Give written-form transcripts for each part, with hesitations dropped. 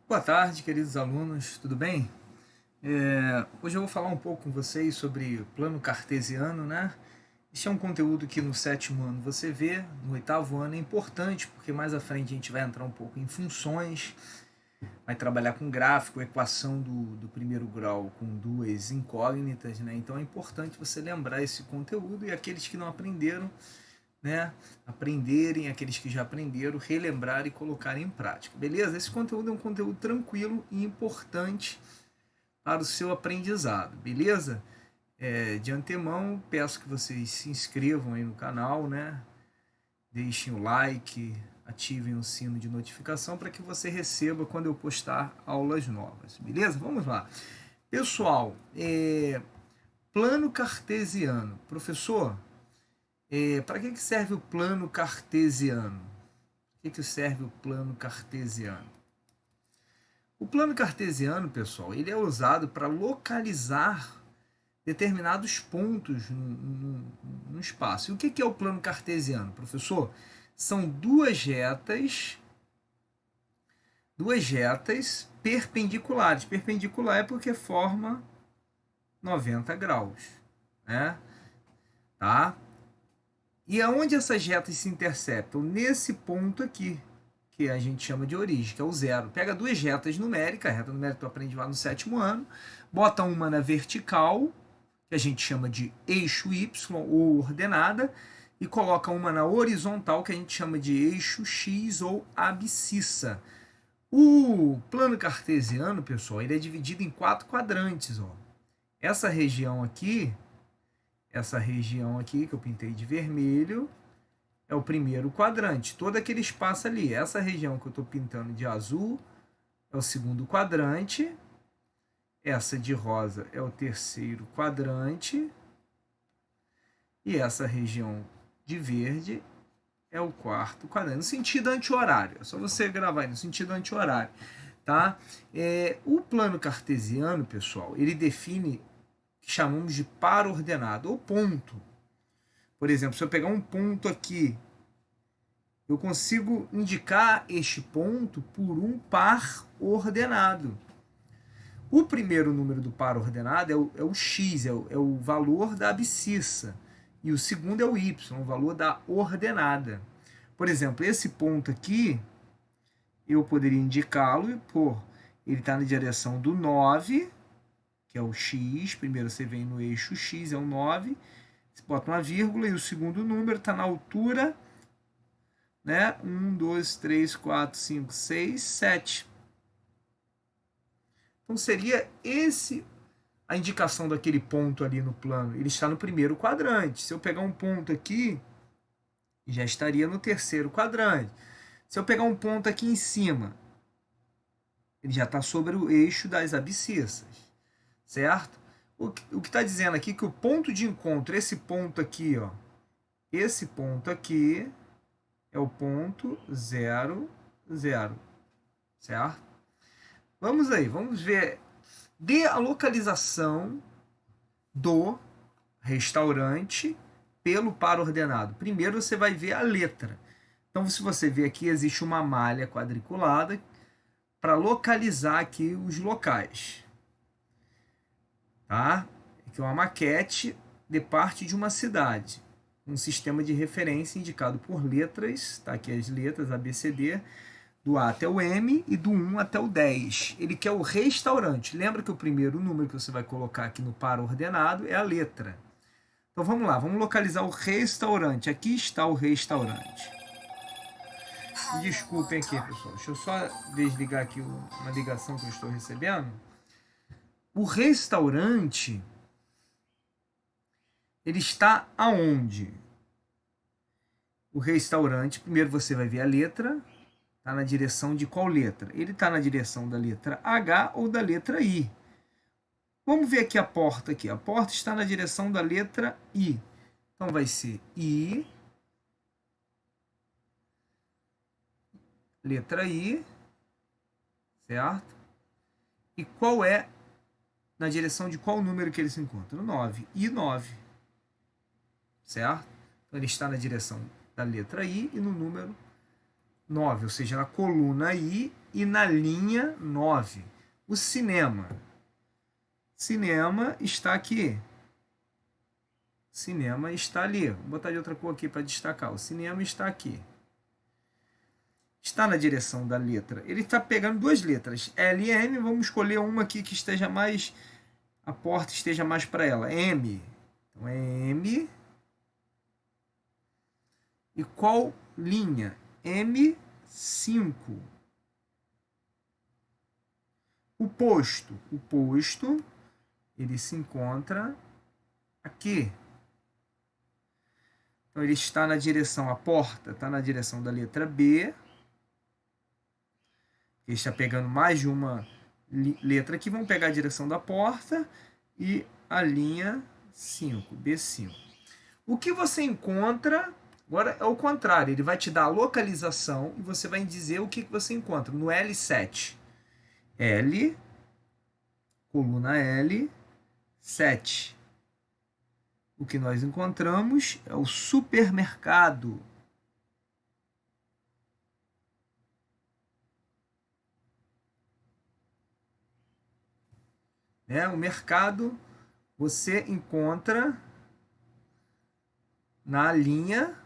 Boa tarde, queridos alunos, tudo bem? Hoje eu vou falar um pouco com vocês sobre o plano cartesiano, né? Este é um conteúdo que no sétimo ano você vê, no oitavo ano é importante, porque mais à frente a gente vai entrar um pouco em funções, vai trabalhar com gráfico, equação do primeiro grau com duas incógnitas, né? Então é importante você lembrar esse conteúdo e aqueles que não aprenderam, né, aprenderem, aqueles que já aprenderam, relembrar e colocar em prática. Beleza? Esse conteúdo é um conteúdo tranquilo e importante para o seu aprendizado, beleza? De antemão, peço que vocês se inscrevam aí no canal, né? Deixem o like, ativem o sino de notificação para que você receba quando eu postar aulas novas, beleza? Vamos lá. Pessoal, plano cartesiano. Professor, para que serve o plano cartesiano? Para que serve o plano cartesiano? O plano cartesiano, pessoal, ele é usado para localizar determinados pontos no espaço. E o que é o plano cartesiano, professor? São duas retas perpendiculares. Perpendicular é porque forma 90 graus, né? Tá? E aonde essas retas se interceptam? Nesse ponto aqui, que a gente chama de origem, que é o zero. Pega duas retas numéricas, a reta numérica tu aprende lá no sétimo ano, bota uma na vertical, que a gente chama de eixo Y ou ordenada, e coloca uma na horizontal, que a gente chama de eixo X ou abscissa. O plano cartesiano, pessoal, ele é dividido em 4 quadrantes. Ó. Essa região aqui que eu pintei de vermelho, é o primeiro quadrante, todo aquele espaço ali. Essa região que eu estou pintando de azul é o segundo quadrante. Essa de rosa é o terceiro quadrante. E essa região de verde é o quarto quadrante. No sentido anti-horário. É só você gravar aí, no sentido anti-horário. Tá? O plano cartesiano, pessoal, ele define o que chamamos de par ordenado, ou ponto. Por exemplo, se eu pegar um ponto aqui, eu consigo indicar este ponto por um par ordenado. O primeiro número do par ordenado é o x, é o valor da abscissa. E o segundo é o y, o valor da ordenada. Por exemplo, esse ponto aqui, eu poderia indicá-lo por ele está na direção do 9, que é o x. Primeiro você vem no eixo x, é o 9. Você bota uma vírgula e o segundo número está na altura, né? 1, 2, 3, 4, 5, 6, 7. Então seria esse a indicação daquele ponto ali no plano. Ele está no primeiro quadrante. Se eu pegar um ponto aqui, já estaria no terceiro quadrante. Se eu pegar um ponto aqui em cima, ele já está sobre o eixo das abscissas, certo? O que está dizendo aqui é que o ponto de encontro, esse ponto aqui, ó, esse ponto aqui é o ponto 0, 0, certo? Vamos aí, vamos ver. Dê a localização do restaurante pelo par ordenado. Primeiro você vai ver a letra. Então, se você ver aqui, existe uma malha quadriculada para localizar aqui os locais. Tá? Aqui é uma maquete de parte de uma cidade. Um sistema de referência indicado por letras, tá aqui as letras A, B, C, D, do A até o M e do 1 até o 10. Ele quer o restaurante. Lembra que o primeiro número que você vai colocar aqui no par ordenado é a letra. Então vamos lá, vamos localizar o restaurante. Aqui está o restaurante. Me desculpem aqui, pessoal. Deixa eu só desligar aqui uma ligação que eu estou recebendo. O restaurante, ele está aonde? O restaurante, primeiro você vai ver a letra, está na direção de qual letra? Ele está na direção da letra H ou da letra I. Vamos ver aqui a porta aqui. A porta está na direção da letra I. Então vai ser I, letra I, certo? E qual é na direção de qual número que ele se encontra? O 9. I9, certo? Então ele está na direção da letra I e no número 9, ou seja, na coluna I e na linha 9. O cinema. Cinema está aqui. Cinema está ali. Vou botar de outra cor aqui para destacar. O cinema está aqui. Está na direção da letra. Ele está pegando duas letras, L e M. Vamos escolher uma aqui que esteja mais... A porta esteja mais para ela. M. Então é M. E qual linha? M5. O posto. O posto, ele se encontra aqui. Então ele está na direção, a porta está na direção da letra B. Ele está pegando mais de uma letra aqui. Vamos pegar a direção da porta e a linha 5, B5. O que você encontra, agora é o contrário, ele vai te dar a localização e você vai dizer o que você encontra no L7. L, coluna L, 7. O que nós encontramos é o supermercado. O mercado você encontra na linha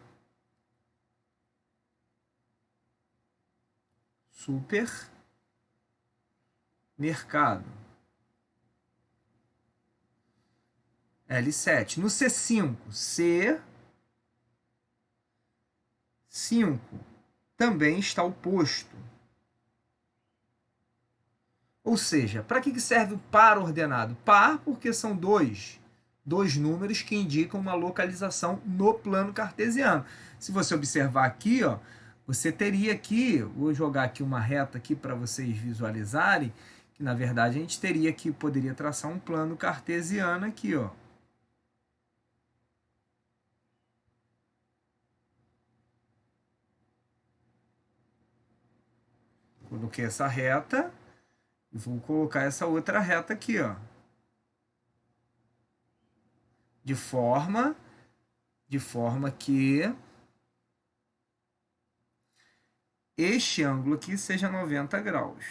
supermercado. L7. No C5, C5 também está o posto. Ou seja, para que serve o par ordenado? Par porque são dois números que indicam uma localização no plano cartesiano. Se você observar aqui, ó, você teria aqui, vou jogar aqui uma reta aqui para vocês visualizarem, que na verdade a gente teria aqui, poderia traçar um plano cartesiano aqui, ó. Coloquei essa reta e vou colocar essa outra reta aqui, ó. De forma que este ângulo aqui seja 90 graus.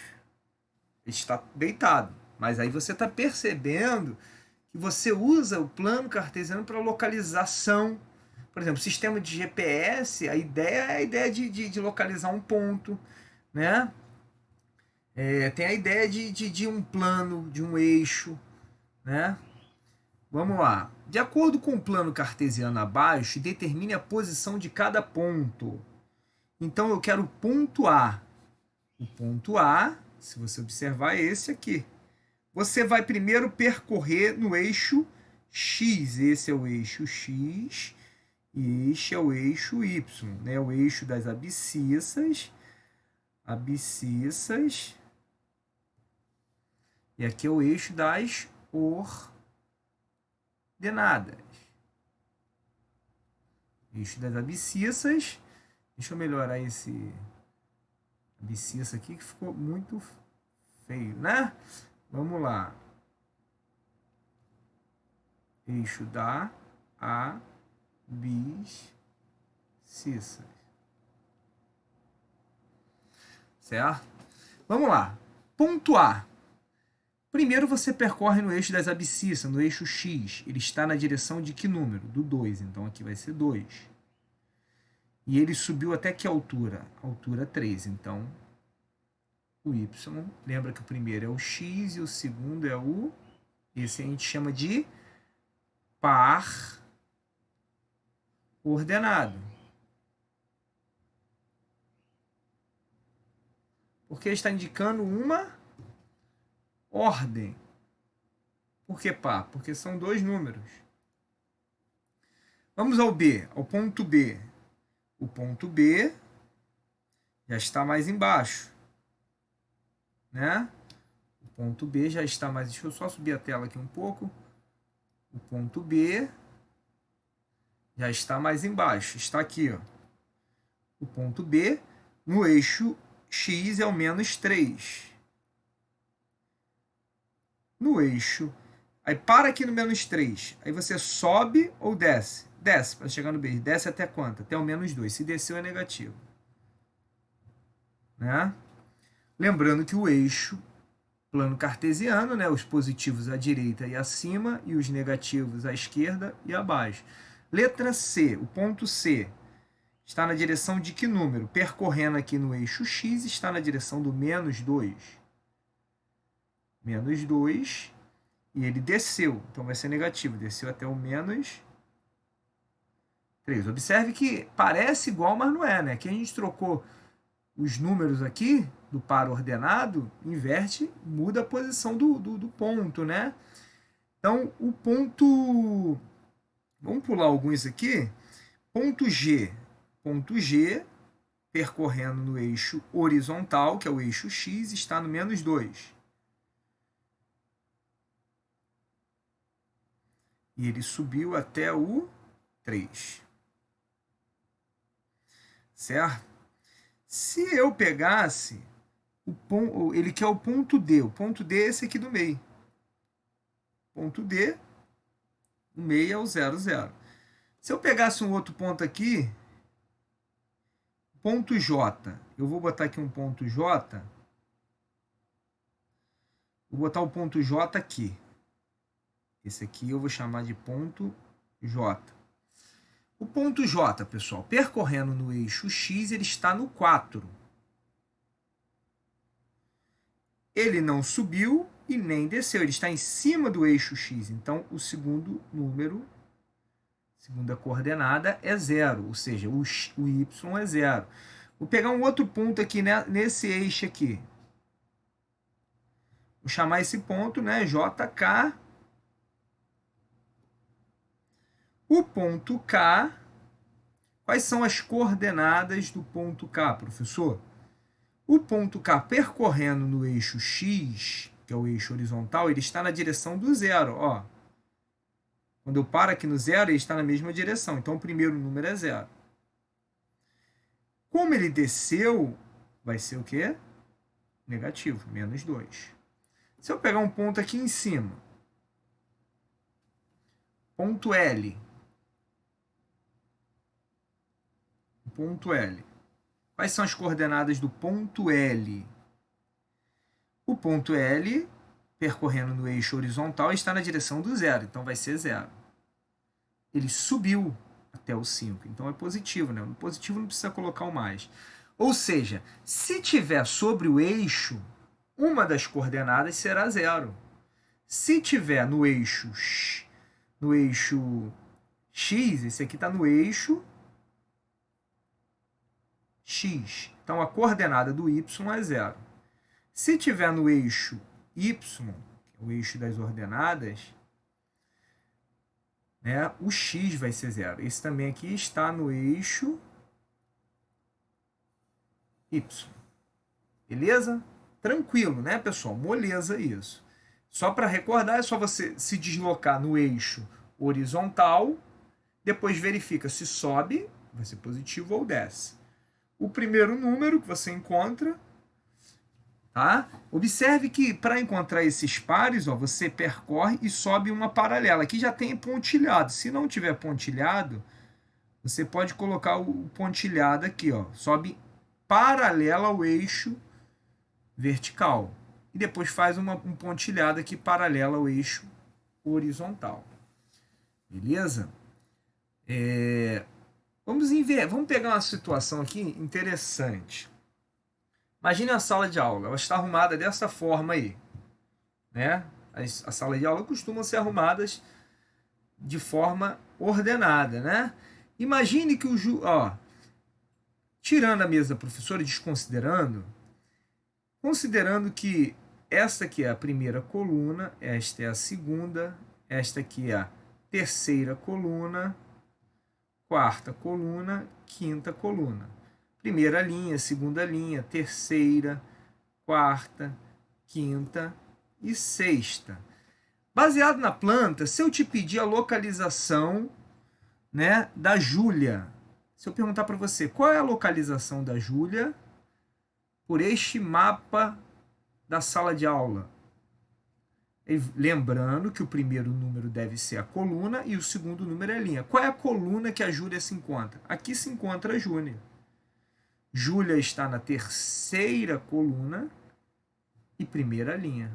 Ele está deitado, mas aí você está percebendo que você usa o plano cartesiano para localização. Por exemplo, sistema de GPS, a ideia é a ideia de localizar um ponto, né? Tem a ideia de um plano, de um eixo, né? Vamos lá. De acordo com o plano cartesiano abaixo, determine a posição de cada ponto. Então, eu quero o ponto A. O ponto A, se você observar, é esse aqui. Você vai primeiro percorrer no eixo X. Esse é o eixo X e este é o eixo Y, né? O eixo das abscissas. E aqui é o eixo das ordenadas. Eixo das abscissas. Deixa eu melhorar esse abscissa aqui que ficou muito feio, né? Vamos lá. Eixo da abscissa. Certo? Vamos lá. Ponto A. Primeiro você percorre no eixo das abscissas, no eixo X. Ele está na direção de que número? Do 2. Então aqui vai ser 2. E ele subiu até que altura? Altura 3. Então, o Y. Lembra que o primeiro é o X e o segundo é o... Esse a gente chama de par ordenado. Porque está indicando uma ordem. Por que par? Porque são dois números. Vamos ao B, ao ponto B. O ponto B já está mais embaixo, né? O ponto B já está mais... Deixa eu só subir a tela aqui um pouco. O ponto B já está mais embaixo. Está aqui, ó. O ponto B no eixo X é o menos 3. No eixo... Aí para aqui no menos 3. Aí você sobe ou desce? Desce para chegar no B. Desce até quanto? Até o menos 2. Se desceu é negativo. né? Lembrando que o eixo plano cartesiano, né? Os positivos à direita e acima e os negativos à esquerda e abaixo. Letra C, o ponto C, está na direção de que número? Percorrendo aqui no eixo X, está na direção do menos 2. Menos 2, e ele desceu, então vai ser negativo, desceu até o menos 3. Observe que parece igual, mas não é, né? Aqui a gente trocou os números aqui do par ordenado, inverte, muda a posição do ponto, né? Então, o ponto... Vamos pular alguns aqui. Ponto G, percorrendo no eixo horizontal, que é o eixo X, está no menos 2. E ele subiu até o 3. Certo? Se eu pegasse o ponto, ele quer o ponto D. O ponto D é esse aqui do meio. Ponto D, o meio é o 0, 0. Se eu pegasse um outro ponto aqui, ponto J, eu vou botar aqui um ponto J, vou botar o ponto J aqui. Esse aqui eu vou chamar de ponto J. O ponto J, pessoal, percorrendo no eixo X, ele está no 4. Ele não subiu e nem desceu, ele está em cima do eixo X. Então, o segundo número, segunda coordenada, é 0, ou seja, o Y é 0. Vou pegar um outro ponto aqui, né, nesse eixo aqui. Vou chamar esse ponto, né, JK. O ponto K, quais são as coordenadas do ponto K, professor? O ponto K percorrendo no eixo X, que é o eixo horizontal, ele está na direção do 0. Ó. Quando eu paro aqui no 0, ele está na mesma direção. Então, o primeiro número é 0. Como ele desceu, vai ser o quê? Negativo, menos 2. Se eu pegar um ponto aqui em cima, ponto L. Ponto L. Quais são as coordenadas do ponto L? O ponto L, percorrendo no eixo horizontal, está na direção do 0, então vai ser 0. Ele subiu até o 5, então é positivo, né? No positivo não precisa colocar o mais. Ou seja, se tiver sobre o eixo, uma das coordenadas será 0. Se tiver no eixo X, esse aqui está no eixo X. Então, a coordenada do Y é 0. Se tiver no eixo Y, que é o eixo das ordenadas, né, o X vai ser 0. Esse também aqui está no eixo Y. Beleza? Tranquilo, né, pessoal? Moleza isso. Só para recordar, é só você se deslocar no eixo horizontal, depois verifica se sobe, vai ser positivo, ou desce. O primeiro número que você encontra, tá? Observe que para encontrar esses pares, ó, você percorre e sobe uma paralela. Aqui já tem pontilhado. Se não tiver pontilhado, você pode colocar o pontilhado aqui, ó, sobe paralela ao eixo vertical. E depois faz um pontilhado aqui paralela ao eixo horizontal. Beleza? Vamos pegar uma situação aqui interessante. Imagine uma sala de aula, ela está arrumada dessa forma aí, né? A sala de aula costumam ser arrumadas de forma ordenada, né? Imagine que tirando a mesa da professora e desconsiderando, considerando que esta aqui é a primeira coluna, esta é a segunda, esta aqui é a terceira coluna, quarta coluna, quinta coluna. Primeira linha, segunda linha, terceira, quarta, quinta e sexta. Baseado na planta, se eu te pedir a localização, né, da Júlia, se eu perguntar para você qual é a localização da Júlia por este mapa da sala de aula, lembrando que o primeiro número deve ser a coluna e o segundo número é a linha. Qual é a coluna que a Júlia se encontra? Aqui se encontra a Júlia. Júlia está na terceira coluna e primeira linha.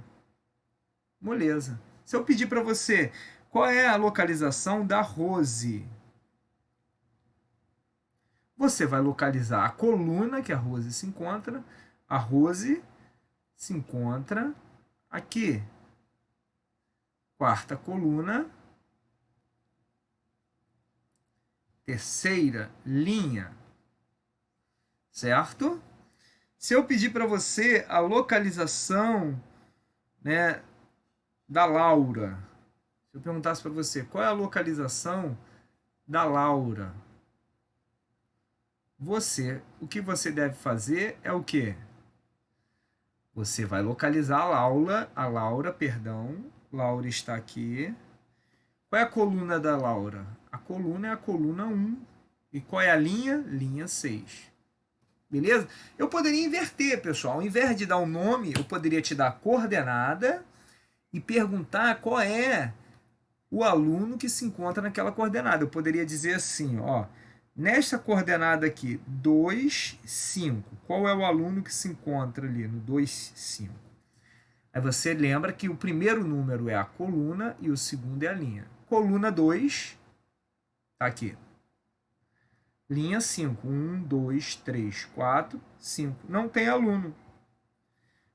Moleza. Se eu pedir para você qual é a localização da Rose, você vai localizar a coluna que a Rose se encontra. A Rose se encontra aqui. Quarta coluna, terceira linha, certo? Se eu pedir para você a localização, né, da Laura, se eu perguntasse para você qual é a localização da Laura, o que você deve fazer é o quê? Você vai localizar Laura está aqui. Qual é a coluna da Laura? A coluna é a coluna 1. E qual é a linha? Linha 6. Beleza? Eu poderia inverter, pessoal. Ao invés de dar um nome, eu poderia te dar a coordenada e perguntar qual é o aluno que se encontra naquela coordenada. Eu poderia dizer assim, ó, nesta coordenada aqui, 2, 5. Qual é o aluno que se encontra ali no 2, 5? Aí você lembra que o primeiro número é a coluna e o segundo é a linha. Coluna 2, tá aqui. Linha 5. 1, 2, 3, 4, 5. Não tem aluno.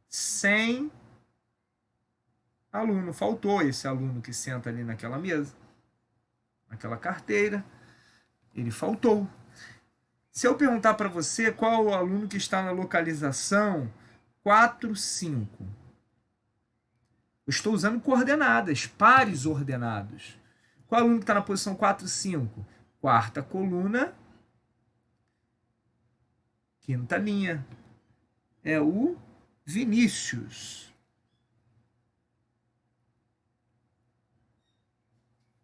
Sem aluno. Faltou esse aluno que senta ali naquela mesa, naquela carteira. Ele faltou. Se eu perguntar para você qual é o aluno que está na localização 4, 5, eu estou usando coordenadas, pares ordenados. Qual aluno que está na posição 4, 5? Quarta coluna, quinta linha. É o Vinícius.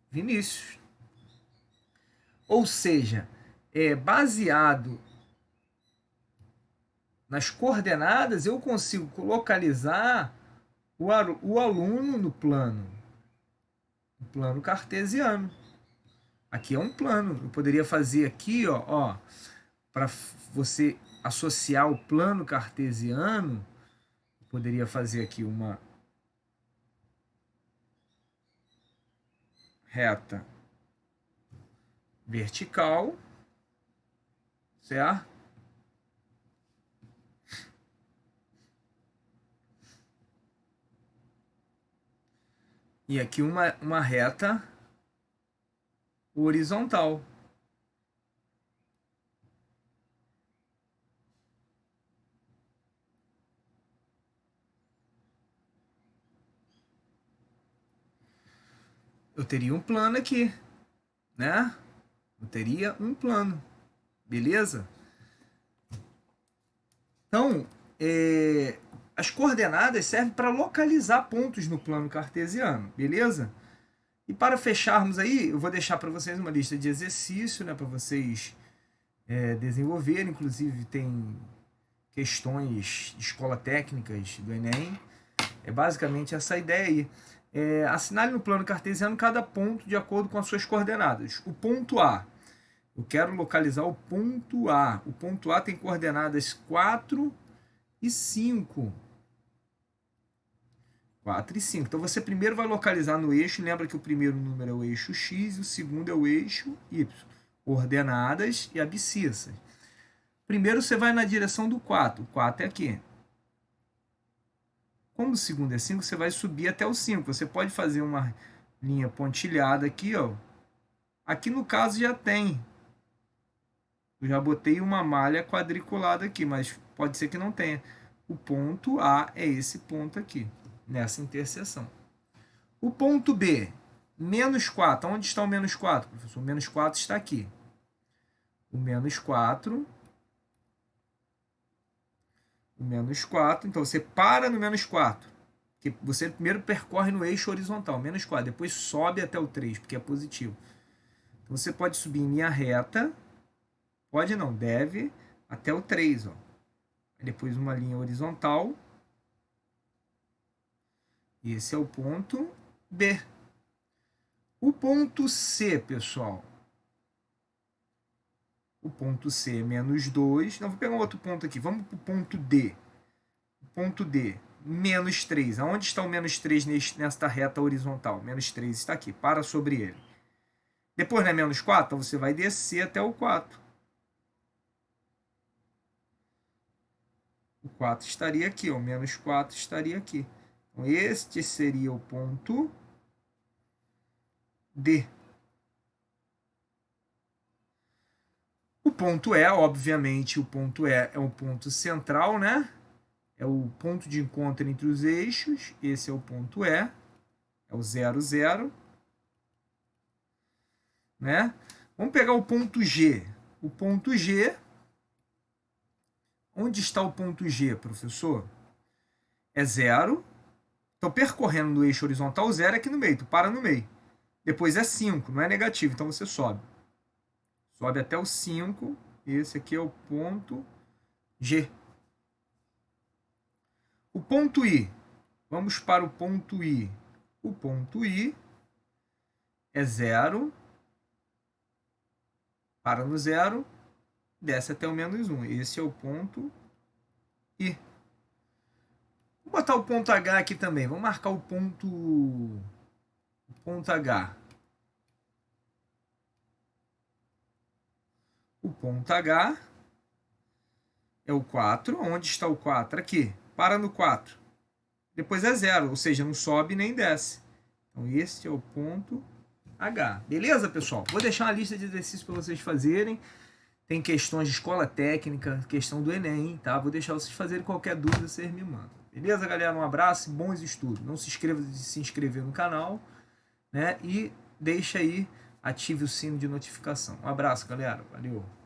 Vinícius. Ou seja, é baseado nas coordenadas, eu consigo localizar o aluno no plano cartesiano. Aqui é um plano. Eu poderia fazer aqui, ó para você associar o plano cartesiano, eu poderia fazer aqui uma reta vertical, certo? E aqui uma reta horizontal. Eu teria um plano aqui, né? Eu teria um plano, beleza? Então, as coordenadas servem para localizar pontos no plano cartesiano, beleza? E para fecharmos aí, eu vou deixar para vocês uma lista de exercícios, né, para vocês desenvolverem. Inclusive, tem questões de escola técnicas do Enem. É basicamente essa ideia aí. Assinale no plano cartesiano cada ponto de acordo com as suas coordenadas. O ponto A. Eu quero localizar o ponto A. O ponto A tem coordenadas 4 e 5. 4 e 5. Então você primeiro vai localizar no eixo. Lembra que o primeiro número é o eixo X e o segundo é o eixo Y. Coordenadas e abscissas. Primeiro você vai na direção do 4. O 4 é aqui. Como o segundo é 5, você vai subir até o 5. Você pode fazer uma linha pontilhada aqui, ó. Aqui no caso já tem. Eu já botei uma malha quadriculada aqui, mas pode ser que não tenha. O ponto A é esse ponto aqui, nessa interseção. O ponto B, menos 4. Onde está o menos 4, professor? O menos 4 está aqui. O menos 4. O menos 4. Então, você para no menos 4. Que você primeiro percorre no eixo horizontal, menos 4. Depois sobe até o 3, porque é positivo. Então, você pode subir em linha reta. Pode não, deve, até o 3. Ó. Depois uma linha horizontal. Esse é o ponto B. O ponto C, pessoal. O ponto C é menos 2. Não, vou pegar um outro ponto aqui. Vamos para o ponto D. Ponto D, menos 3. Aonde está o menos 3 nesta reta horizontal? Menos 3 está aqui. Para sobre ele. Depois, não é menos 4? Então, você vai descer até o 4. O 4 estaria aqui. O menos 4 estaria aqui. Então, este seria o ponto D. O ponto E, obviamente, o ponto E é o ponto central, né? É o ponto de encontro entre os eixos. Esse é o ponto E. É o 0, 0. Né? Vamos pegar o ponto G. O ponto G. Onde está o ponto G, professor? É 0. Então, percorrendo no eixo horizontal, 0 é aqui no meio. Tu para no meio. Depois é 5, não é negativo. Então, você sobe. Sobe até o 5. Esse aqui é o ponto G. O ponto I. Vamos para o ponto I. O ponto I é 0. Para no 0. Desce até o menos 1. Esse é o ponto I. Vou botar o ponto H aqui também. Vamos marcar o ponto H. O ponto H é o 4. Onde está o 4? Aqui. Para no 4. Depois é 0, ou seja, não sobe nem desce. Então, este é o ponto H. Beleza, pessoal? Vou deixar uma lista de exercícios para vocês fazerem. Tem questões de escola técnica, questão do Enem, tá? Vou deixar vocês fazerem qualquer dúvida, vocês me mandam. Beleza, galera? Um abraço e bons estudos. Não se esqueça de se inscrever no canal, né? E deixa aí, ative o sino de notificação. Um abraço, galera. Valeu!